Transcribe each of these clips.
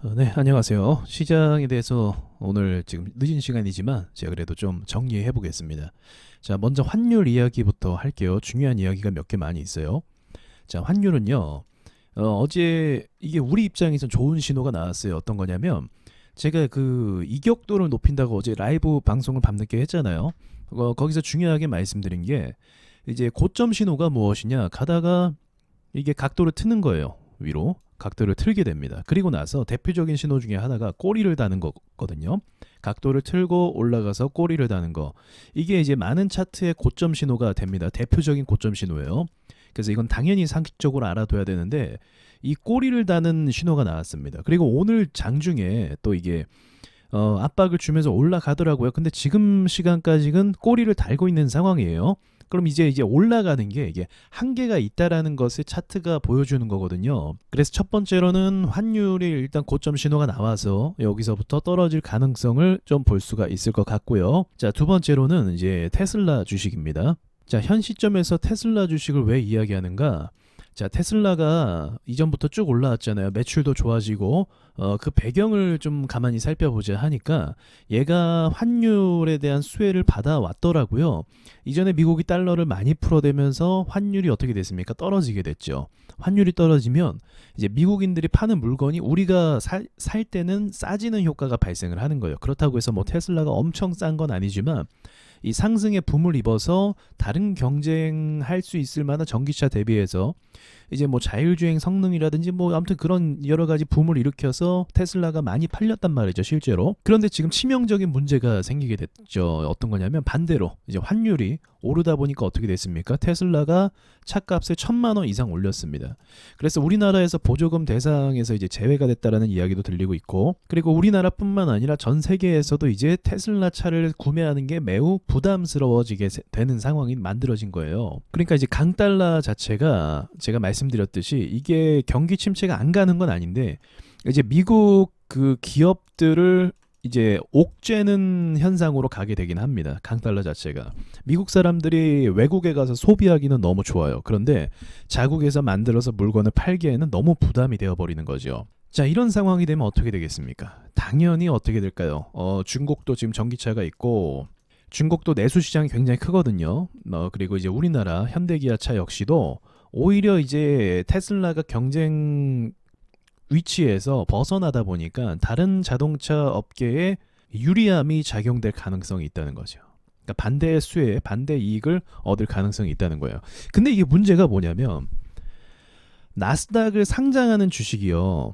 네, 안녕하세요. 시장에 대해서 오늘 지금 늦은 시간이지만 제가 그래도 좀 정리해 보겠습니다. 자, 먼저 환율 이야기부터 할게요. 중요한 이야기가 몇 개 많이 있어요. 자, 환율은요. 어제 이게 우리 입장에서 좋은 신호가 나왔어요. 어떤 거냐면 제가 그 이격도를 높인다고 어제 라이브 방송을 밤늦게 했잖아요. 거기서 중요하게 말씀드린 게 이제 고점 신호가 무엇이냐 가다가 이게 각도를 트는 거예요. 위로 각도를 틀게 됩니다. 그리고 나서 대표적인 신호 중에 하나가 꼬리를 다는 거거든요. 각도를 틀고 올라가서 꼬리를 다는 거. 이게 이제 많은 차트의 고점 신호가 됩니다. 대표적인 고점 신호예요. 그래서 이건 당연히 상식적으로 알아둬야 되는데 이 꼬리를 다는 신호가 나왔습니다. 그리고 오늘 장중에 또 이게 압박을 주면서 올라가더라고요. 근데 지금 시간까지는 꼬리를 달고 있는 상황이에요. 그럼 이제 올라가는 게 이게 한계가 있다라는 것을 차트가 보여주는 거거든요. 그래서 첫 번째로는 환율이 일단 고점 신호가 나와서 여기서부터 떨어질 가능성을 좀 볼 수가 있을 것 같고요. 자, 두 번째로는 이제 테슬라 주식입니다. 자, 현 시점에서 테슬라 주식을 왜 이야기하는가? 자, 테슬라가 이전부터 쭉 올라왔잖아요. 매출도 좋아지고 그 배경을 좀 가만히 살펴보자 하니까 얘가 환율에 대한 수혜를 받아왔더라고요. 이전에 미국이 달러를 많이 풀어대면서 환율이 어떻게 됐습니까? 떨어지게 됐죠. 환율이 떨어지면 이제 미국인들이 파는 물건이 우리가 살 때는 싸지는 효과가 발생을 하는 거예요. 그렇다고 해서 뭐 테슬라가 엄청 싼 건 아니지만 이 상승의 붐을 입어서 다른 경쟁할 수 있을 만한 전기차 대비해서 이제 뭐 자율주행 성능이라든지 뭐 아무튼 그런 여러 가지 붐을 일으켜서 테슬라가 많이 팔렸단 말이죠, 실제로. 그런데 지금 치명적인 문제가 생기게 됐죠. 어떤 거냐면 반대로 이제 환율이 오르다 보니까 어떻게 됐습니까? 테슬라가 차값을 1,000만 원 이상 올렸습니다. 그래서 우리나라에서 보조금 대상에서 이제 제외가 됐다라는 이야기도 들리고 있고, 그리고 우리나라뿐만 아니라 전 세계에서도 이제 테슬라 차를 구매하는 게 매우 부담스러워지게 되는 상황이 만들어진 거예요. 그러니까 이제 강달러 자체가 제가 말씀드렸듯이 이게 경기 침체가 안 가는 건 아닌데 이제 미국 그 기업들을 이제 옥죄는 현상으로 가게 되긴 합니다. 강달러 자체가. 미국 사람들이 외국에 가서 소비하기는 너무 좋아요. 그런데 자국에서 만들어서 물건을 팔기에는 너무 부담이 되어버리는 거죠. 자, 이런 상황이 되면 어떻게 되겠습니까? 당연히 어떻게 될까요? 중국도 지금 전기차가 있고 중국도 내수 시장이 굉장히 크거든요. 그리고 이제 우리나라 현대기아차 역시도 오히려 이제 테슬라가 경쟁 위치에서 벗어나다 보니까 다른 자동차 업계에 유리함이 작용될 가능성이 있다는 거죠. 그러니까 반대의 수혜, 반대 이익을 얻을 가능성이 있다는 거예요. 근데 이게 문제가 뭐냐면 나스닥을 상장하는 주식이요.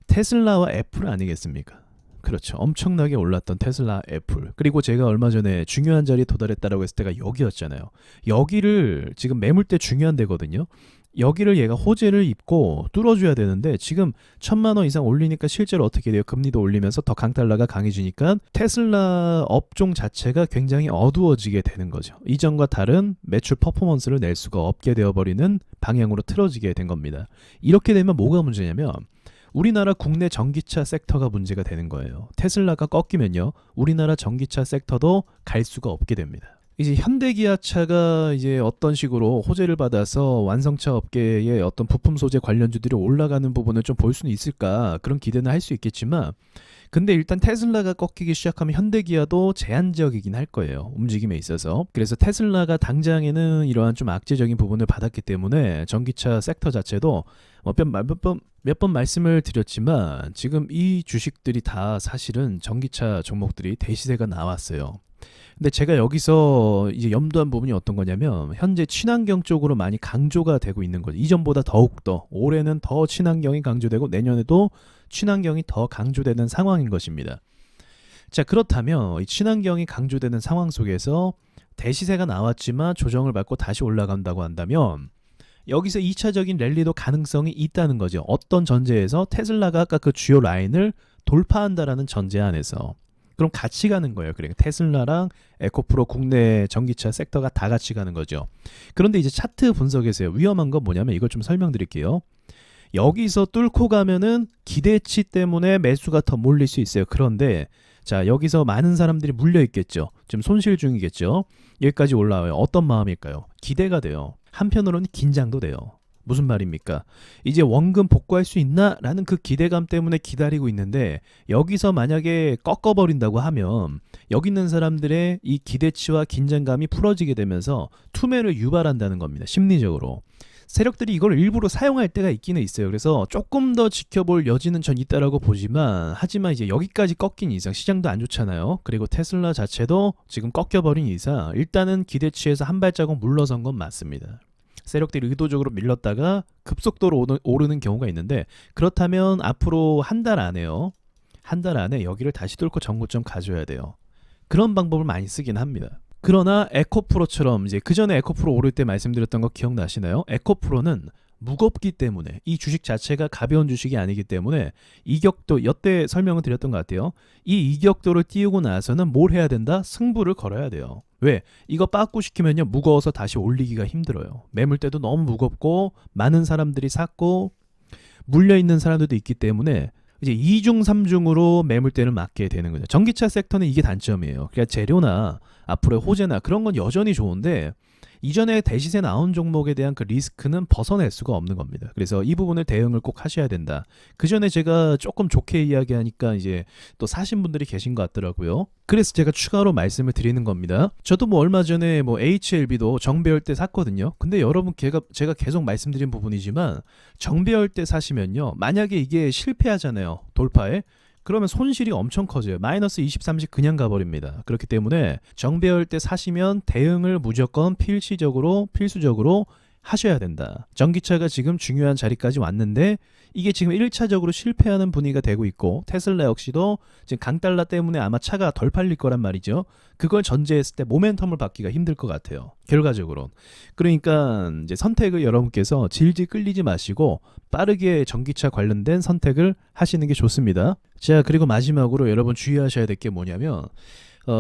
테슬라와 애플 아니겠습니까? 그렇죠. 엄청나게 올랐던 테슬라, 애플. 그리고 제가 얼마 전에 중요한 자리에 도달했다라고 했을 때가 여기였잖아요. 여기를 지금 매물대 중요한 데거든요. 여기를 얘가 호재를 입고 뚫어줘야 되는데 지금 1,000만 원 이상 올리니까 실제로 어떻게 돼요? 금리도 올리면서 더 강달러가 강해지니까 테슬라 업종 자체가 굉장히 어두워지게 되는 거죠. 이전과 다른 매출 퍼포먼스를 낼 수가 없게 되어버리는 방향으로 틀어지게 된 겁니다. 이렇게 되면 뭐가 문제냐면 우리나라 국내 전기차 섹터가 문제가 되는 거예요. 테슬라가 꺾이면요, 우리나라 전기차 섹터도 갈 수가 없게 됩니다. 이제 현대기아차가 이제 어떤 식으로 호재를 받아서 완성차 업계의 어떤 부품 소재 관련주들이 올라가는 부분을 좀 볼 수는 있을까, 그런 기대는 할 수 있겠지만, 근데 일단 테슬라가 꺾이기 시작하면 현대기아도 제한적이긴 할 거예요, 움직임에 있어서. 그래서 테슬라가 당장에는 이러한 좀 악재적인 부분을 받았기 때문에 전기차 섹터 자체도 몇 번 말씀을 드렸지만 지금 이 주식들이 다 사실은 전기차 종목들이 대시세가 나왔어요. 근데 제가 여기서 이제 염두한 부분이 어떤 거냐면 현재 친환경 쪽으로 많이 강조가 되고 있는 거죠. 이전보다 더욱더 올해는 더 친환경이 강조되고 내년에도 친환경이 더 강조되는 상황인 것입니다. 자, 그렇다면 이 친환경이 강조되는 상황 속에서 대시세가 나왔지만 조정을 받고 다시 올라간다고 한다면 여기서 2차적인 랠리도 가능성이 있다는 거죠. 어떤 전제에서 테슬라가 아까 그 주요 라인을 돌파한다라는 전제 안에서. 그럼 같이 가는 거예요. 그러니까 테슬라랑 에코프로 국내 전기차 섹터가 다 같이 가는 거죠. 그런데 이제 차트 분석에서요, 위험한 건 뭐냐면 이걸 좀 설명드릴게요. 여기서 뚫고 가면은 기대치 때문에 매수가 더 몰릴 수 있어요. 그런데 자, 여기서 많은 사람들이 물려 있겠죠. 지금 손실 중이겠죠. 여기까지 올라와요. 어떤 마음일까요? 기대가 돼요. 한편으로는 긴장도 돼요. 무슨 말입니까? 이제 원금 복구할 수 있나? 라는 그 기대감 때문에 기다리고 있는데 여기서 만약에 꺾어버린다고 하면 여기 있는 사람들의 이 기대치와 긴장감이 풀어지게 되면서 투매를 유발한다는 겁니다. 심리적으로. 세력들이 이걸 일부러 사용할 때가 있기는 있어요. 그래서 조금 더 지켜볼 여지는 전 있다라고 보지만 하지만 이제 여기까지 꺾인 이상 시장도 안 좋잖아요. 그리고 테슬라 자체도 지금 꺾여버린 이상 일단은 기대치에서 한 발자국 물러선 건 맞습니다. 세력들이 의도적으로 밀렸다가 급속도로 오르는 경우가 있는데 그렇다면 앞으로 한 달 안에요. 한 달 안에 여기를 다시 뚫고 전고점 가져야 돼요. 그런 방법을 많이 쓰긴 합니다. 그러나 에코프로처럼 이제 그 전에 에코프로 오를 때 말씀드렸던 거 기억나시나요? 에코프로는 무겁기 때문에 이 주식 자체가 가벼운 주식이 아니기 때문에 이격도 여태 설명을 드렸던 것 같아요. 이 이격도를 띄우고 나서는 뭘 해야 된다? 승부를 걸어야 돼요. 왜? 이거 빠꾸 시키면요 무거워서 다시 올리기가 힘들어요. 매물대도 너무 무겁고 많은 사람들이 샀고 물려있는 사람들도 있기 때문에 이제 2중 3중으로 매물대를 맞게 되는 거죠. 전기차 섹터는 이게 단점이에요. 그러니까 재료나 앞으로의 호재나 그런 건 여전히 좋은데 이전에 대시세 나온 종목에 대한 그 리스크는 벗어날 수가 없는 겁니다. 그래서 이 부분을 대응을 꼭 하셔야 된다. 그 전에 제가 조금 좋게 이야기하니까 이제 또 사신 분들이 계신 것 같더라고요. 그래서 제가 추가로 말씀을 드리는 겁니다. 저도 뭐 얼마 전에 뭐 HLB도 정배열 때 샀거든요. 근데 여러분 제가 계속 말씀드린 부분이지만 정배열 때 사시면요. 만약에 이게 실패하잖아요. 돌파에. 그러면 손실이 엄청 커져요. 마이너스 20, 30 그냥 가버립니다. 그렇기 때문에 정배열 때 사시면 대응을 무조건 필수적으로 하셔야 된다. 전기차가 지금 중요한 자리까지 왔는데 이게 지금 1차적으로 실패하는 분위기가 되고 있고 테슬라 역시도 지금 강달러 때문에 아마 차가 덜 팔릴 거란 말이죠. 그걸 전제했을 때 모멘텀을 받기가 힘들 것 같아요. 결과적으로. 그러니까 이제 선택을 여러분께서 질질 끌리지 마시고 빠르게 전기차 관련된 선택을 하시는 게 좋습니다. 자, 그리고 마지막으로 여러분 주의하셔야 될 게 뭐냐면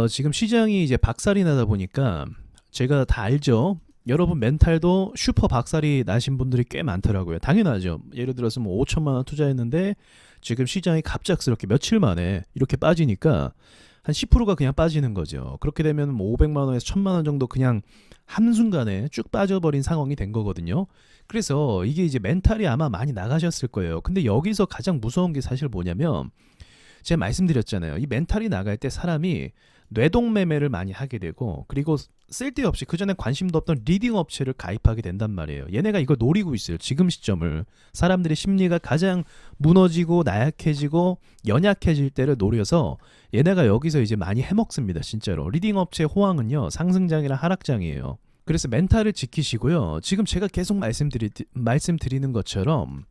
지금 시장이 이제 박살이 나다 보니까 제가 다 알죠. 여러분 멘탈도 슈퍼 박살이 나신 분들이 꽤 많더라고요. 당연하죠. 예를 들어서 뭐 5천만 원 투자했는데 지금 시장이 갑작스럽게 며칠 만에 이렇게 빠지니까 한 10%가 그냥 빠지는 거죠. 그렇게 되면 뭐 500만 원에서 1000만 원 정도 그냥 한순간에 쭉 빠져버린 상황이 된 거거든요. 그래서 이게 이제 멘탈이 아마 많이 나가셨을 거예요. 근데 여기서 가장 무서운 게 사실 뭐냐면 제가 말씀드렸잖아요. 이 멘탈이 나갈 때 사람이 뇌동매매를 많이 하게 되고 그리고 쓸데없이 그전에 관심도 없던 리딩 업체를 가입하게 된단 말이에요. 얘네가 이걸 노리고 있어요. 지금 시점을. 사람들의 심리가 가장 무너지고 나약해지고 연약해질 때를 노려서 얘네가 여기서 이제 많이 해먹습니다. 진짜로. 리딩 업체 호황은요. 상승장이랑 하락장이에요. 그래서 멘탈을 지키시고요. 지금 제가 계속 말씀드리는 것처럼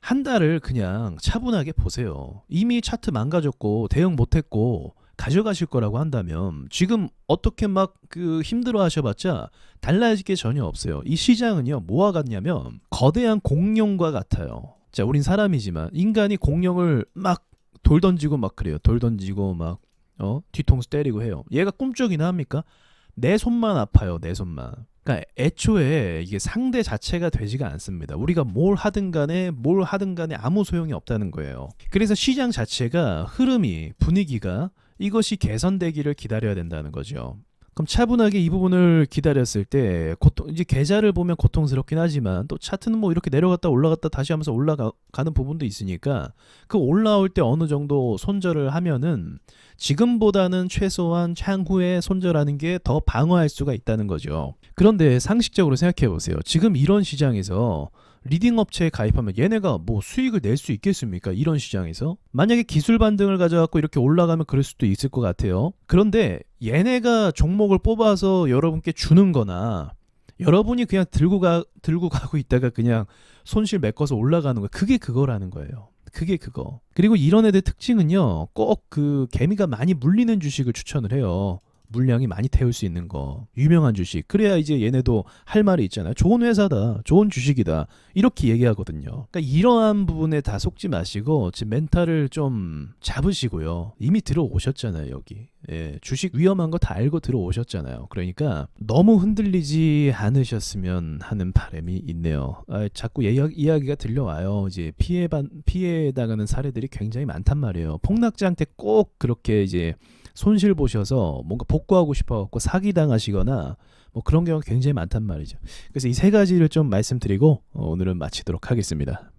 한 달을 그냥 차분하게 보세요. 이미 차트 망가졌고 대응 못했고 가져가실 거라고 한다면 지금 어떻게 막 그 힘들어 하셔봤자 달라질 게 전혀 없어요. 이 시장은요 뭐와 같냐면 거대한 공룡과 같아요. 자, 우린 사람이지만 인간이 공룡을 막 돌 던지고 막 그래요. 돌 던지고 막 뒤통수 때리고 해요. 얘가 꿈쩍이나 합니까? 내 손만 아파요. 내 손만. 그러니까 애초에 이게 상대 자체가 되지가 않습니다. 우리가 뭘 하든 간에 아무 소용이 없다는 거예요. 그래서 시장 자체가 흐름이 분위기가 이것이 개선되기를 기다려야 된다는 거죠. 그럼 차분하게 이 부분을 기다렸을 때 이제 계좌를 보면 고통스럽긴 하지만 또 차트는 뭐 이렇게 내려갔다 올라갔다 다시 하면서 올라가는 부분도 있으니까 그 올라올 때 어느 정도 손절을 하면은 지금보다는 최소한 향후에 손절하는 게 더 방어할 수가 있다는 거죠. 그런데 상식적으로 생각해 보세요. 지금 이런 시장에서 리딩 업체에 가입하면 얘네가 뭐 수익을 낼 수 있겠습니까? 이런 시장에서 만약에 기술 반등을 가져갖고 이렇게 올라가면 그럴 수도 있을 것 같아요. 그런데 얘네가 종목을 뽑아서 여러분께 주는 거나 여러분이 그냥 들고 가고 있다가 그냥 손실 메꿔서 올라가는 거, 그게 그거라는 거예요. 그게 그거. 그리고 이런 애들 특징은요, 꼭 그 개미가 많이 물리는 주식을 추천을 해요. 물량이 많이 태울 수 있는 거, 유명한 주식. 그래야 이제 얘네도 할 말이 있잖아요. 좋은 회사다, 좋은 주식이다, 이렇게 얘기하거든요. 그러니까 이러한 부분에 다 속지 마시고 지금 멘탈을 좀 잡으시고요. 이미 들어오셨잖아요. 여기 주식 위험한 거 다 알고 들어오셨잖아요. 그러니까 너무 흔들리지 않으셨으면 하는 바람이 있네요. 자꾸 이야기가 들려와요. 이제 피해 당하는 사례들이 굉장히 많단 말이에요. 폭락장 때 꼭 그렇게 이제 손실 보셔서 뭔가 복구하고 싶어갖고 사기 당하시거나 뭐 그런 경우가 굉장히 많단 말이죠. 그래서 이 세 가지를 좀 말씀드리고 오늘은 마치도록 하겠습니다.